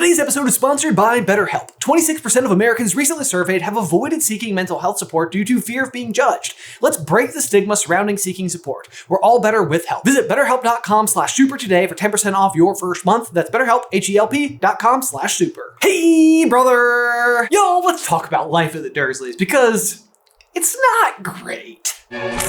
Today's episode is sponsored by BetterHelp. 26% of Americans recently surveyed have avoided seeking mental health support due to fear of being judged. Let's break the stigma surrounding seeking support. We're all better with help. Visit betterhelp.com/super today for 10% off your first month. That's BetterHelp, HELP.com/super. Hey, brother! Yo, let's talk about life at the Dursleys because it's not great. How many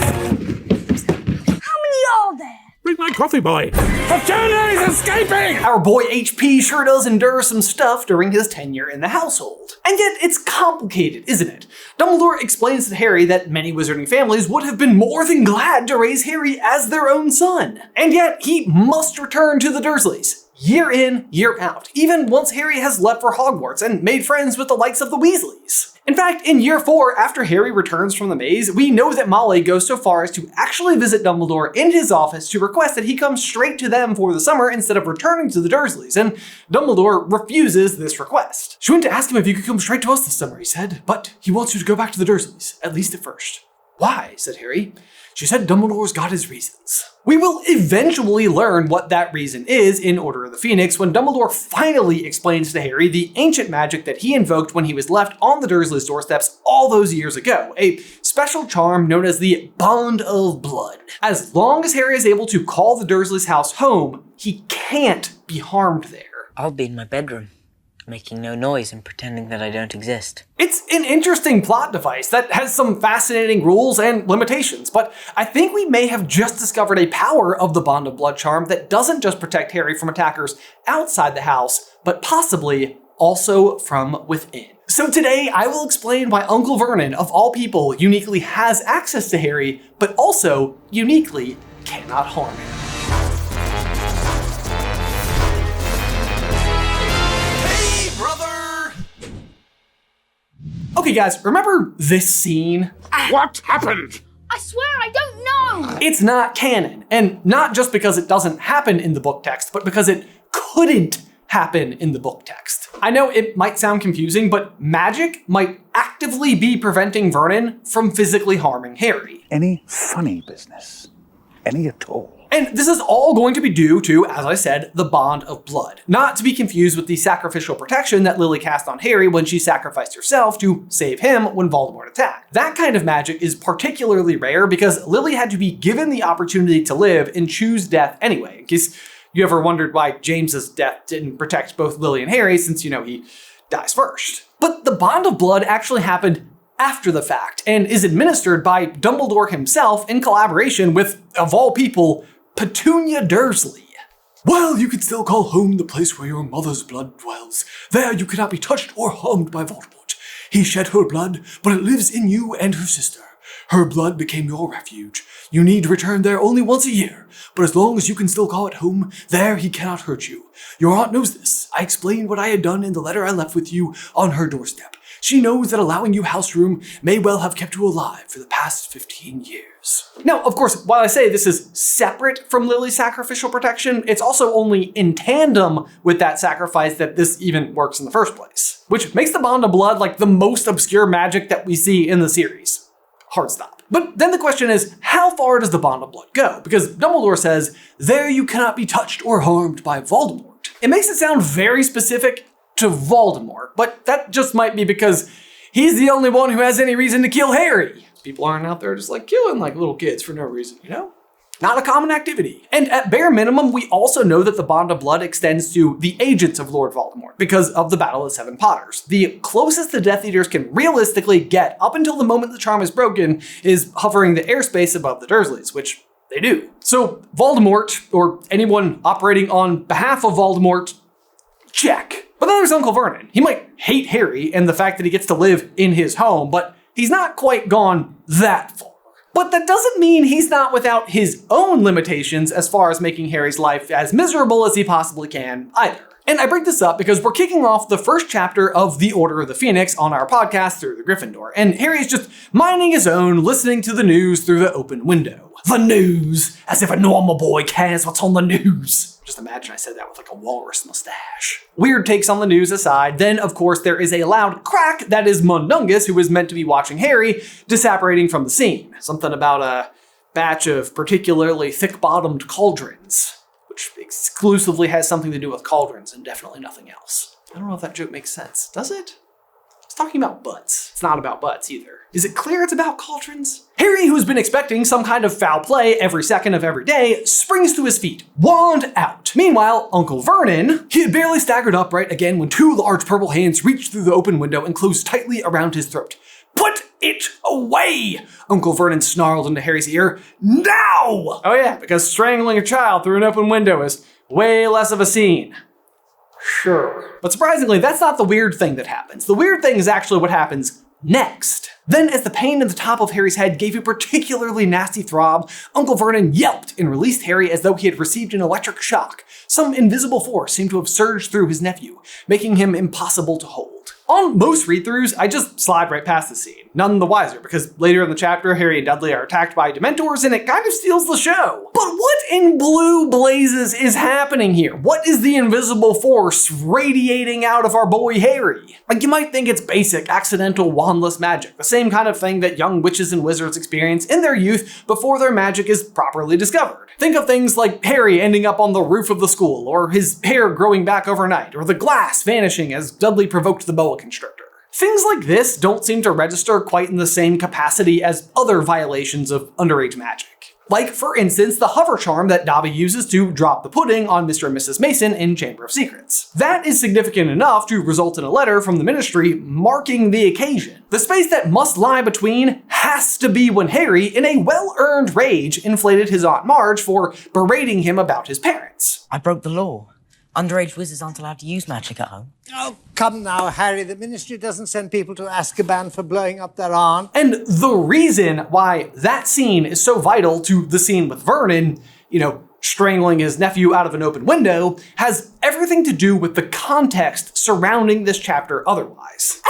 are there? Bring my coffee, boy. Petunia is escaping! Our boy HP sure does endure some stuff during his tenure in the household. And yet, it's complicated, isn't it? Dumbledore explains to Harry that many wizarding families would have been more than glad to raise Harry as their own son. And yet, he must return to the Dursleys, year in, year out, even once Harry has left for Hogwarts and made friends with the likes of the Weasleys. In fact, in year 4, after Harry returns from the maze, we know that Molly goes so far as to actually visit Dumbledore in his office to request that he come straight to them for the summer instead of returning to the Dursleys, and Dumbledore refuses this request. She went to ask him if you could come straight to us this summer, he said, but he wants you to go back to the Dursleys, at least at first. Why? Said Harry. She said Dumbledore's got his reasons. We will eventually learn what that reason is in Order of the Phoenix when Dumbledore finally explains to Harry the ancient magic that he invoked when he was left on the Dursleys' doorsteps all those years ago, a special charm known as the Bond of Blood. As long as Harry is able to call the Dursleys' house home, he can't be harmed there. I'll be in my bedroom, making no noise and pretending that I don't exist. It's an interesting plot device that has some fascinating rules and limitations, but I think we may have just discovered a power of the Bond of Blood charm that doesn't just protect Harry from attackers outside the house, but possibly also from within. So today, I will explain why Uncle Vernon, of all people, uniquely has access to Harry, but also uniquely cannot harm him. Okay guys, remember this scene? What happened? I swear I don't know! It's not canon, and not just because it doesn't happen in the book text, but because it couldn't happen in the book text. I know it might sound confusing, but magic might actively be preventing Vernon from physically harming Harry. Any funny business? Any at all? And this is all going to be due to, as I said, the Bond of Blood. Not to be confused with the sacrificial protection that Lily cast on Harry when she sacrificed herself to save him when Voldemort attacked. That kind of magic is particularly rare because Lily had to be given the opportunity to live and choose death anyway, in case you ever wondered why James's death didn't protect both Lily and Harry since, he dies first. But the Bond of Blood actually happened after the fact and is administered by Dumbledore himself in collaboration with, of all people, Petunia Dursley. While you can still call home the place where your mother's blood dwells, there you cannot be touched or harmed by Voldemort. He shed her blood, but it lives in you and her sister. Her blood became your refuge. You need to return there only once a year, but as long as you can still call it home, there he cannot hurt you. Your aunt knows this. I explained what I had done in the letter I left with you on her doorstep. She knows that allowing you house room may well have kept you alive for the past 15 years. Now, of course, while I say this is separate from Lily's sacrificial protection, it's also only in tandem with that sacrifice that this even works in the first place. Which makes the Bond of Blood like the most obscure magic that we see in the series. Hard stop. But then the question is, how far does the Bond of Blood go? Because Dumbledore says, there you cannot be touched or harmed by Voldemort. It makes it sound very specific to Voldemort, but that just might be because he's the only one who has any reason to kill Harry. People aren't out there just killing little kids for no reason, Not a common activity. And at bare minimum, we also know that the Bond of Blood extends to the agents of Lord Voldemort because of the Battle of the Seven Potters. The closest the Death Eaters can realistically get up until the moment the charm is broken is hovering the airspace above the Dursleys, which they do. So Voldemort, or anyone operating on behalf of Voldemort, check. But then there's Uncle Vernon. He might hate Harry and the fact that he gets to live in his home, but he's not quite gone that far. But that doesn't mean he's not without his own limitations as far as making Harry's life as miserable as he possibly can either. And I bring this up because we're kicking off the first chapter of The Order of the Phoenix on our podcast through the Gryffindor, and Harry's just minding his own, listening to the news through the open window. The news! As if a normal boy cares what's on the news. Just imagine I said that with a walrus mustache. Weird takes on the news aside, then of course there is a loud crack that is Mundungus, who is meant to be watching Harry, disapparating from the scene. Something about a batch of particularly thick-bottomed cauldrons, which exclusively has something to do with cauldrons and definitely nothing else. I don't know if that joke makes sense. Does it? It's talking about butts. It's not about butts either. Is it clear it's about cauldrons? Harry, who's been expecting some kind of foul play every second of every day, springs to his feet, wand out. Meanwhile, Uncle Vernon, he had barely staggered upright again when two large purple hands reached through the open window and closed tightly around his throat. Put it away! Uncle Vernon snarled into Harry's ear. Now! Oh yeah, because strangling a child through an open window is way less of a scene. Sure. But surprisingly, that's not the weird thing that happens. The weird thing is actually what happens next. Then, as the pain at the top of Harry's head gave a particularly nasty throb, Uncle Vernon yelped and released Harry as though he had received an electric shock. Some invisible force seemed to have surged through his nephew, making him impossible to hold. On most read-throughs, I just slide right past the scene, none the wiser, because later in the chapter, Harry and Dudley are attacked by Dementors and it kind of steals the show. But what in blue blazes is happening here? What is the invisible force radiating out of our boy Harry? Like, you might think it's basic, accidental, wandless magic, the same kind of thing that young witches and wizards experience in their youth before their magic is properly discovered. Think of things like Harry ending up on the roof of the school, or his hair growing back overnight, or the glass vanishing as Dudley provoked the boa constrictor. Things like this don't seem to register quite in the same capacity as other violations of underage magic. Like, for instance, the hover charm that Dobby uses to drop the pudding on Mr. and Mrs. Mason in Chamber of Secrets. That is significant enough to result in a letter from the Ministry marking the occasion. The space that must lie between has to be when Harry, in a well-earned rage, inflated his Aunt Marge for berating him about his parents. I broke the law. Underage wizards aren't allowed to use magic at home. Oh, come now, Harry. The Ministry doesn't send people to Azkaban for blowing up their aunt. And the reason why that scene is so vital to the scene with Vernon, strangling his nephew out of an open window, has everything to do with the context surrounding this chapter otherwise.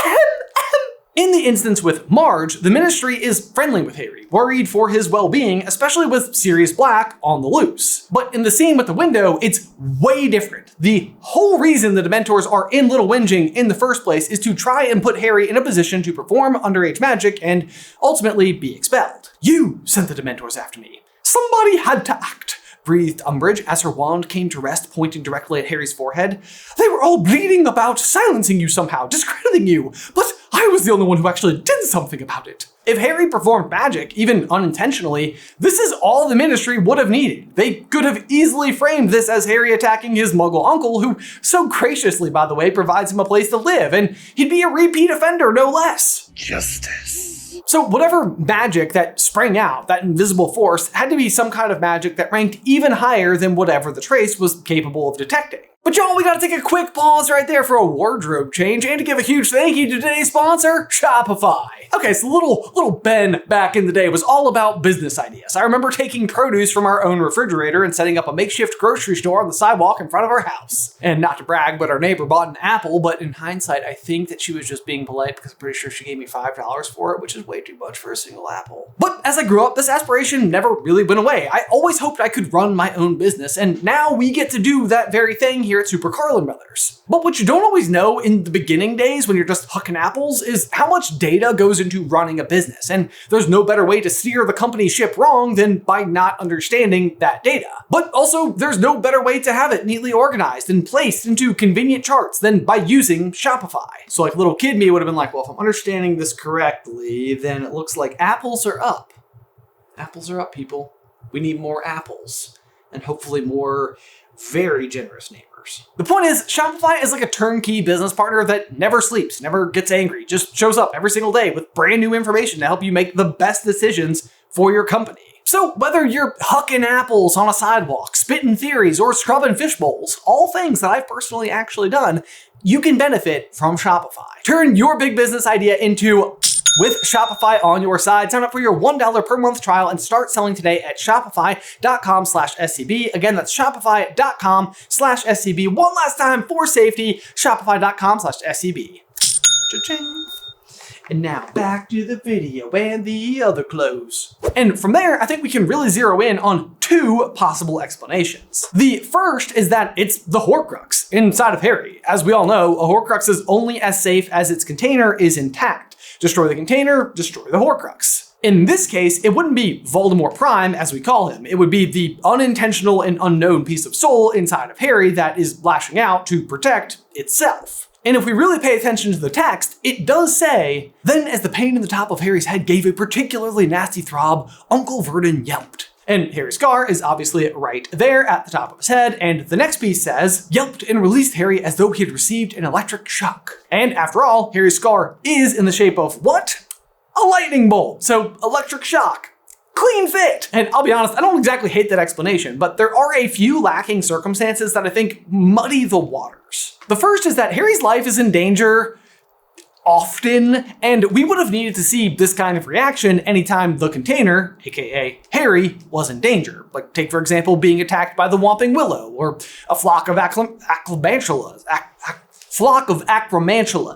In the instance with Marge, the Ministry is friendly with Harry, worried for his well-being, especially with Sirius Black on the loose. But in the scene with the window, it's way different. The whole reason the Dementors are in Little Whinging in the first place is to try and put Harry in a position to perform underage magic and ultimately be expelled. You sent the Dementors after me. Somebody had to act, breathed Umbridge as her wand came to rest, pointing directly at Harry's forehead. They were all bleating about silencing you somehow, discrediting you, but I was the only one who actually did something about it. If Harry performed magic, even unintentionally, this is all the Ministry would have needed. They could have easily framed this as Harry attacking his muggle uncle, who so graciously, by the way, provides him a place to live, and he'd be a repeat offender, no less. Justice. So whatever magic that sprang out, that invisible force, had to be some kind of magic that ranked even higher than whatever the trace was capable of detecting. But y'all, we gotta take a quick pause right there for a wardrobe change and to give a huge thank you to today's sponsor, Shopify. Okay, so little Ben back in the day was all about business ideas. I remember taking produce from our own refrigerator and setting up a makeshift grocery store on the sidewalk in front of our house. And not to brag, but our neighbor bought an apple, but in hindsight, I think that she was just being polite because I'm pretty sure she gave me $5 for it, which is way too much for a single apple. But as I grew up, this aspiration never really went away. I always hoped I could run my own business, and now we get to do that very thing here at SuperCarlinBrothers. But what you don't always know in the beginning days when you're just hucking apples is how much data goes into running a business, and there's no better way to steer the company ship wrong than by not understanding that data. But also, there's no better way to have it neatly organized and placed into convenient charts than by using Shopify. So like little kid me would have been like, well, if I'm understanding this correctly, then it looks like apples are up. Apples are up, people. We need more apples, and hopefully more very generous neighbors. The point is, Shopify is like a turnkey business partner that never sleeps, never gets angry, just shows up every single day with brand new information to help you make the best decisions for your company. So whether you're hucking apples on a sidewalk, spitting theories, or scrubbing fish bowls, all things that I've personally actually done, you can benefit from Shopify. Turn your big business idea into with Shopify on your side. Sign up for your $1 per month trial and start selling today at shopify.com/SCB. Again, that's shopify.com/SCB. One last time for safety, shopify.com/SCB. Cha-ching. And now back to the video and the other clothes. And from there, I think we can really zero in on two possible explanations. The first is that it's the Horcrux inside of Harry. As we all know, a Horcrux is only as safe as its container is intact. Destroy the container, destroy the Horcrux. In this case, it wouldn't be Voldemort Prime, as we call him. It would be the unintentional and unknown piece of soul inside of Harry that is lashing out to protect itself. And if we really pay attention to the text, it does say, "Then as the pain in the top of Harry's head gave a particularly nasty throb, Uncle Vernon yelped." And Harry's scar is obviously right there at the top of his head, and the next piece says, "Yelped and released Harry as though he had received an electric shock." And after all, Harry's scar is in the shape of what? A lightning bolt, so electric shock. Clean fit! And I'll be honest, I don't exactly hate that explanation, but there are a few lacking circumstances that I think muddy the waters. The first is that Harry's life is in danger often, and we would have needed to see this kind of reaction anytime the container, aka Harry, was in danger. Like, take for example being attacked by the Whomping Willow, or a flock of acromantulas.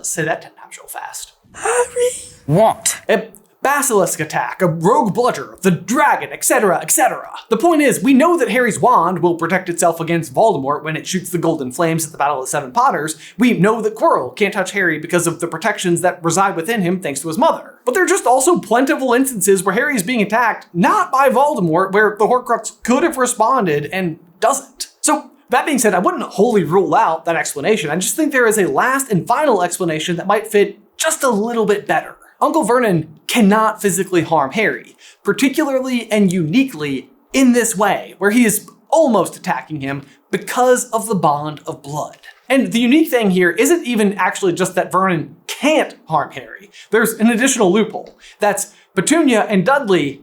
Say that 10 times real fast. Harry? What? A basilisk attack, a rogue bludger, the dragon, etc., etc. The point is, we know that Harry's wand will protect itself against Voldemort when it shoots the golden flames at the Battle of the Seven Potters. We know that Quirrell can't touch Harry because of the protections that reside within him thanks to his mother. But there are just also plentiful instances where Harry is being attacked, not by Voldemort, where the Horcrux could have responded and doesn't. So, that being said, I wouldn't wholly rule out that explanation. I just think there is a last and final explanation that might fit just a little bit better. Uncle Vernon cannot physically harm Harry, particularly and uniquely in this way, where he is almost attacking him because of the bond of blood. And the unique thing here isn't even actually just that Vernon can't harm Harry. There's an additional loophole. That's Petunia and Dudley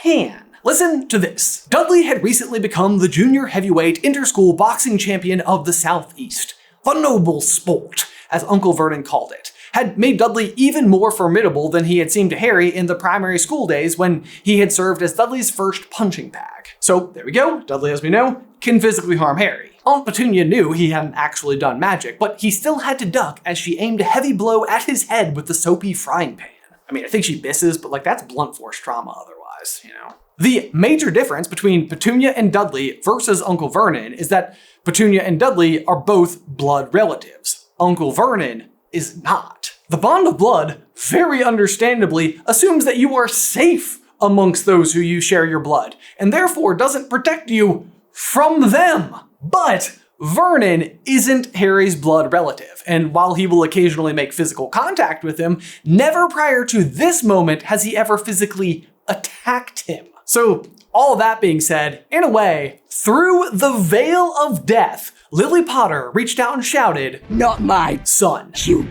can. Listen to this. Dudley had recently become the junior heavyweight interschool boxing champion of the Southeast. The noble sport, as Uncle Vernon called it, had made Dudley even more formidable than he had seemed to Harry in the primary school days when he had served as Dudley's first punching bag. So there we go, Dudley, as we know, can physically harm Harry. Aunt Petunia knew he hadn't actually done magic, but he still had to duck as she aimed a heavy blow at his head with the soapy frying pan. I mean, I think she misses, but like that's blunt force trauma otherwise, you know? The major difference between Petunia and Dudley versus Uncle Vernon is that Petunia and Dudley are both blood relatives. Uncle Vernon is not. The bond of blood, very understandably, assumes that you are safe amongst those who you share your blood, and therefore doesn't protect you from them. But Vernon isn't Harry's blood relative, and while he will occasionally make physical contact with him, never prior to this moment has he ever physically attacked him. So, all that being said, in a way, through the veil of death, Lily Potter reached out and shouted, "Not my son." You.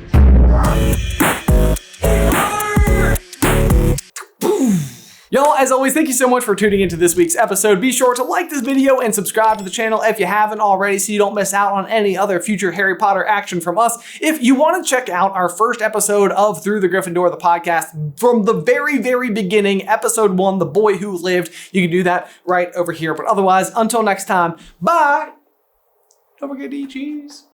Y'all, as always, thank you so much for tuning into this week's episode. Be sure to like this video and subscribe to the channel if you haven't already so you don't miss out on any other future Harry Potter action from us. If you want to check out our first episode of Through the Gryffindor, the podcast, from the very, very beginning, episode 1, The Boy Who Lived, you can do that right over here. But otherwise, until next time, bye! Don't forget to eat cheese.